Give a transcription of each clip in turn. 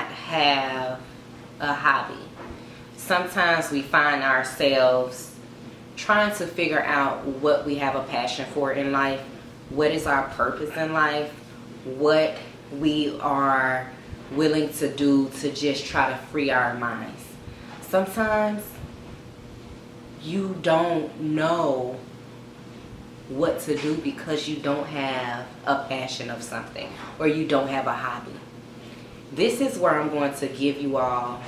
have a hobby. Sometimes we find ourselves trying to figure out what we have a passion for in life, what is our purpose in life, what we are willing to do to just try to free our minds. Sometimes you don't know what to do because you don't have a passion of something, or you don't have a hobby. This is where I'm going to give you all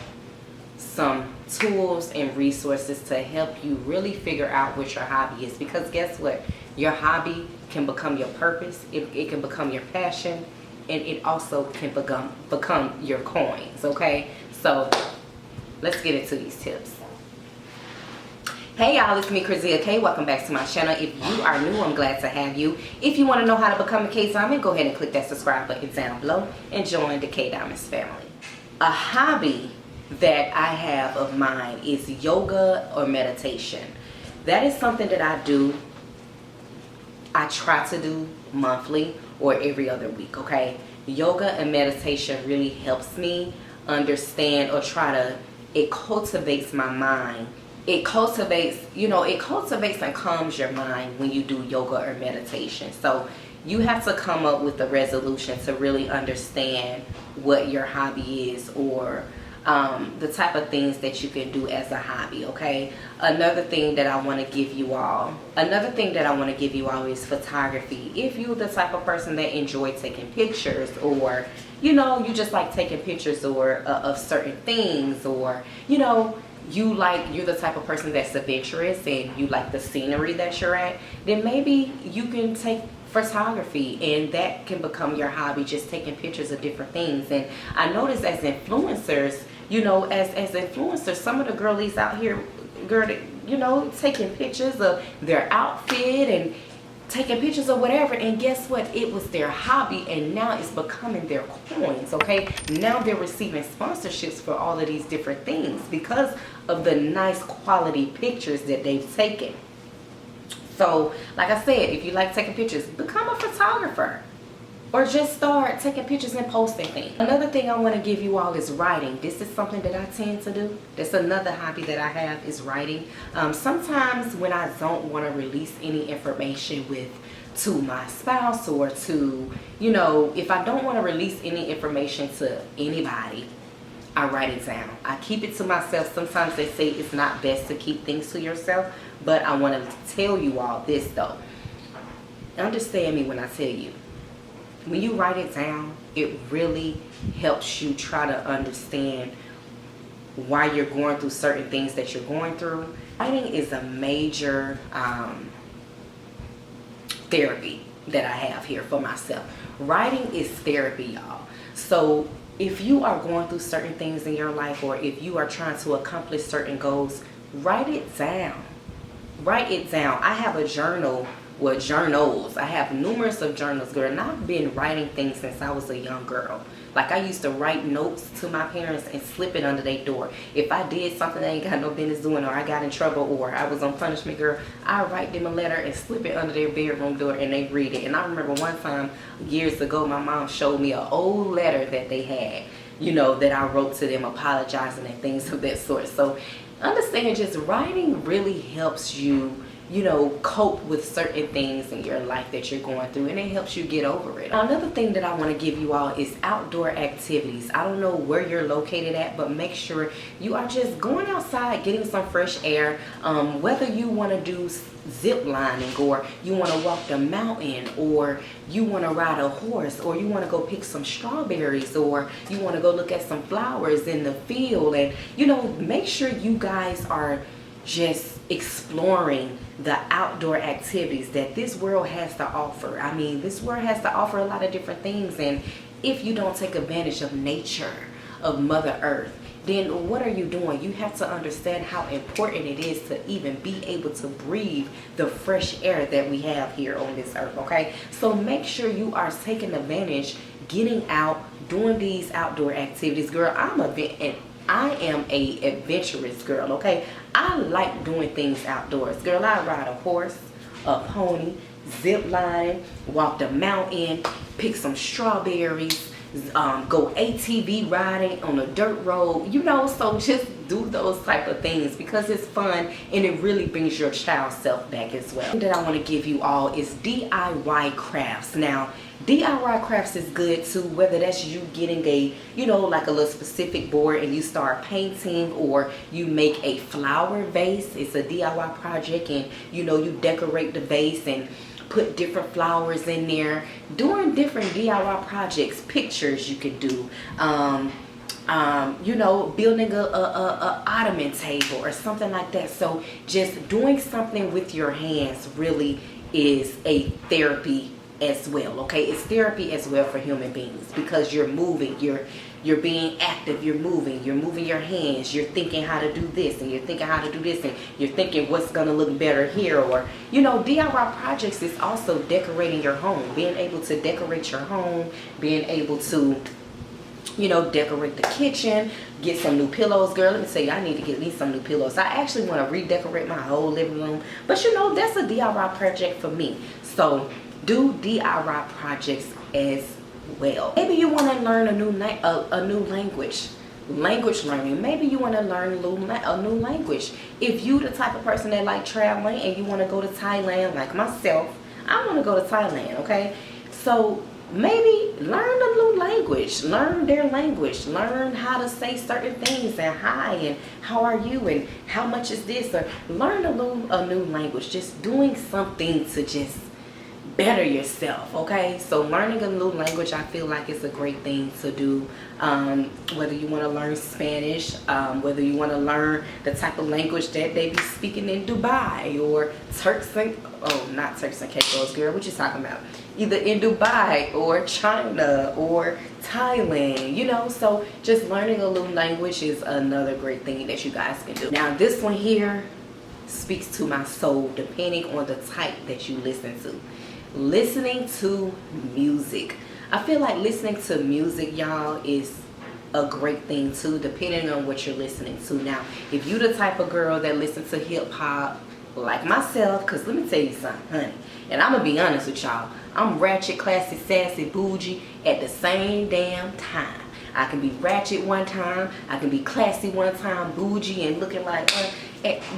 some tools and resources to help you really figure out what your hobby is, because guess what, your hobby can become your purpose, it can become your passion, and it also can become your coins. Okay, so let's get into these tips. Hey y'all, it's me, Krizia K. Welcome back to my channel. If you are new, I'm glad to have you. If you want to know how to become a K Diamond, go ahead and click that subscribe button down below and join the K Diamonds family. A hobby that I have of mine is yoga or meditation. That is something that I do. I try to do monthly or every other week, okay? Yoga and meditation really helps me understand, or it cultivates my mind. It cultivates and calms your mind when you do yoga or meditation. So you have to come up with a resolution to really understand what your hobby is, or the type of things that you can do as a hobby. Okay, another thing that I want to give you all is photography. If you're the type of person that enjoy taking pictures, or you just like taking pictures or of certain things, or you're the type of person that's adventurous and you like the scenery that you're at, then maybe you can take photography and that can become your hobby, just taking pictures of different things. And I notice as influencers, as influencers, some of the girlies out here, taking pictures of their outfit and taking pictures of whatever, and guess what, it was their hobby and now it's becoming their coins. Okay, now they're receiving sponsorships for all of these different things because of the nice quality pictures that they've taken. So like I said, if you like taking pictures, become a photographer, or just start taking pictures and posting things. Another thing I want to give you all is writing. This is something that I tend to do. That's another hobby that I have, is writing. Sometimes when I don't want to release any information to my spouse, or to, if I don't want to release any information to anybody, I write it down. I keep it to myself. Sometimes they say it's not best to keep things to yourself, but I want to tell you all this though. Understand me when I tell you, when you write it down, it really helps you try to understand why you're going through certain things that you're going through. Writing is a major therapy that I have here for myself. Writing is therapy, y'all. So if you are going through certain things in your life, or if you are trying to accomplish certain goals, write it down. Write it down. I have a journal with journals. I have numerous of journals, girl, and I've been writing things since I was a young girl. Like, I used to write notes to my parents and slip it under their door. If I did something I ain't got no business doing, or I got in trouble, or I was on punishment, girl, I write them a letter and slip it under their bedroom door and they read it. And I remember one time years ago, my mom showed me an old letter that they had, that I wrote to them apologizing and things of that sort. So understand, just writing really helps you cope with certain things in your life that you're going through, and it helps you get over it. Another thing that I want to give you all is outdoor activities. I don't know where you're located at, but make sure you are just going outside, getting some fresh air. Whether you want to do zip lining, or you want to walk the mountain, or you want to ride a horse, or you want to go pick some strawberries, or you want to go look at some flowers in the field, and make sure you guys are just exploring the outdoor activities that this world has to offer. I mean, this world has to offer a lot of different things, and if you don't take advantage of nature, of Mother Earth, then what are you doing? You have to understand how important it is to even be able to breathe the fresh air that we have here on this earth. Okay, so make sure you are taking advantage, getting out, doing these outdoor activities. Girl, I am a adventurous girl, okay? I like doing things outdoors. Girl, I ride a horse, a pony, zip line, walk the mountain, pick some strawberries, go ATV riding on a dirt road, you know. So just do those type of things because it's fun and it really brings your child self back as well. That I want to give you all is DIY crafts. Now DIY crafts is good too, whether that's you getting a, you know, like a little specific board and you start painting, or you make a flower vase. It's a DIY project, and you know, you decorate the vase and put different flowers in there. Doing different DIY projects, pictures you could do, you know, building a ottoman table or something like that. So just doing something with your hands really is a therapy as well. Okay, it's therapy as well for human beings because you're moving, you're being active, you're moving your hands, you're thinking how to do this, and you're thinking how to do this, and you're thinking what's gonna look better here. Or, you know, DIY projects is also decorating your home, being able to decorate your home, being able to, you know, decorate the kitchen, get some new pillows. Girl, let me tell you, I need to get me some new pillows. I actually want to redecorate my whole living room, but you know, that's a DIY project for me. So do DIY projects as well. Maybe you want to learn a new language learning. Maybe you want to learn a new language. If you the type of person that like traveling and you want to go to Thailand, like myself, I want to go to Thailand. Okay, so maybe learn a new language, learn their language, learn how to say certain things, and hi, and how are you, and how much is this, or learn a new language. Just doing something to just better yourself. Okay, so learning a new language, I feel like it's a great thing to do. Whether you want to learn Spanish, whether you want to learn the type of language that they be speaking in Dubai, or not Turks and Caicos, girl, what you talking about? Either in Dubai or China or Thailand, you know. So just learning a new language is another great thing that you guys can do. Now this one here speaks to my soul, depending on the type that you listen to. Listening to music. I feel like listening to music, y'all, is a great thing too, depending on what you're listening to. Now, if you the type of girl that listens to hip hop like myself, because let me tell you something, honey, and I'm gonna be honest with y'all, I'm ratchet, classy, sassy, bougie at the same damn time. I can be ratchet one time, I can be classy one time, bougie and looking like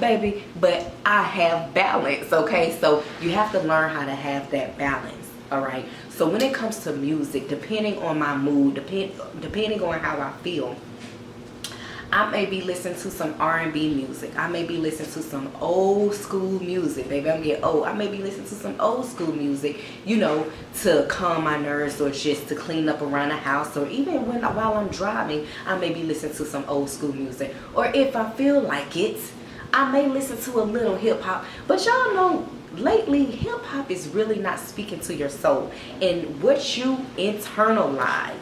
baby, but I have balance. Okay, so you have to learn how to have that balance. All right, so when it comes to music, depending on my mood, depending on how I feel, I may be listening to some R&B music. I may be listening to some old school music. Baby, I'm getting old. I may be listening to some old school music, you know, to calm my nerves, or just to clean up around the house, or even while I'm driving, I may be listening to some old school music. Or if I feel like it, I may listen to a little hip hop. But y'all know, lately hip hop is really not speaking to your soul, and what you internalize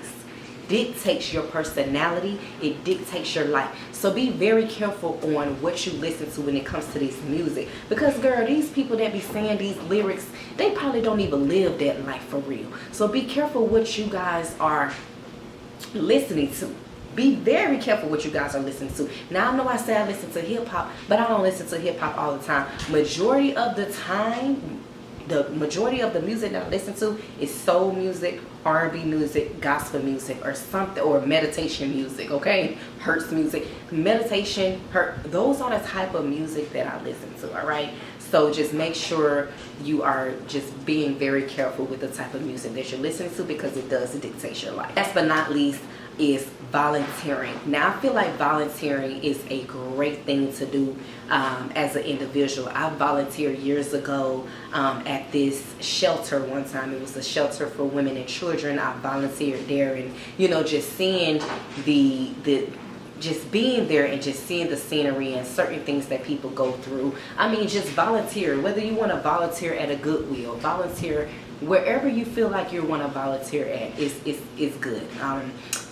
dictates your personality, it dictates your life. So be very careful on what you listen to when it comes to this music, because girl, these people that be saying these lyrics, they probably don't even live that life for real. So be careful what you guys are listening to. Be very careful what you guys are listening to. Now I know I say I listen to hip hop, but I don't listen to hip hop all the time. Majority of the time, the majority of the music that I listen to is soul music, R&B music, gospel music, or something, or meditation music. Okay, Hertz music, meditation, those are the type of music that I listen to. All right, so just make sure you are just being very careful with the type of music that you're listening to, because it does dictate your life. Last but not least is volunteering. Now I feel like volunteering is a great thing to do as an individual. I volunteered years ago at this shelter one time. It was a shelter for women and children. I volunteered there, and you know, just seeing just being there and just seeing the scenery and certain things that people go through. I mean, just volunteer. Whether you want to volunteer at a Goodwill, volunteer wherever you feel like you want to volunteer at, is good.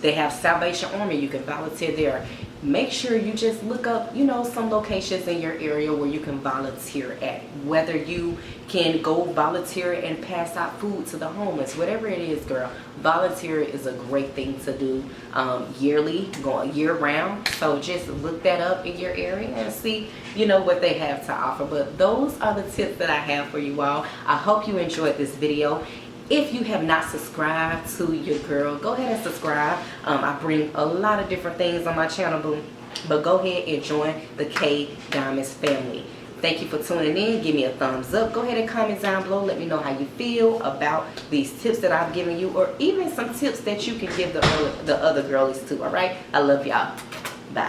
They have Salvation Army, you can volunteer there. Make sure you just look up, you know, some locations in your area where you can volunteer at. Whether you can go volunteer and pass out food to the homeless, whatever it is, girl, volunteer is a great thing to do yearly, going year round. So just look that up in your area and see, you know, what they have to offer. But those are the tips that I have for you all. I hope you enjoyed this video. If you have not subscribed to your girl, go ahead and subscribe. I bring a lot of different things on my channel, but go ahead and join the K Diamonds family. Thank you for tuning in. Give me a thumbs up. Go ahead and comment down below. Let me know how you feel about these tips that I've given you, or even some tips that you can give the other girlies too. All right, I love y'all. Bye.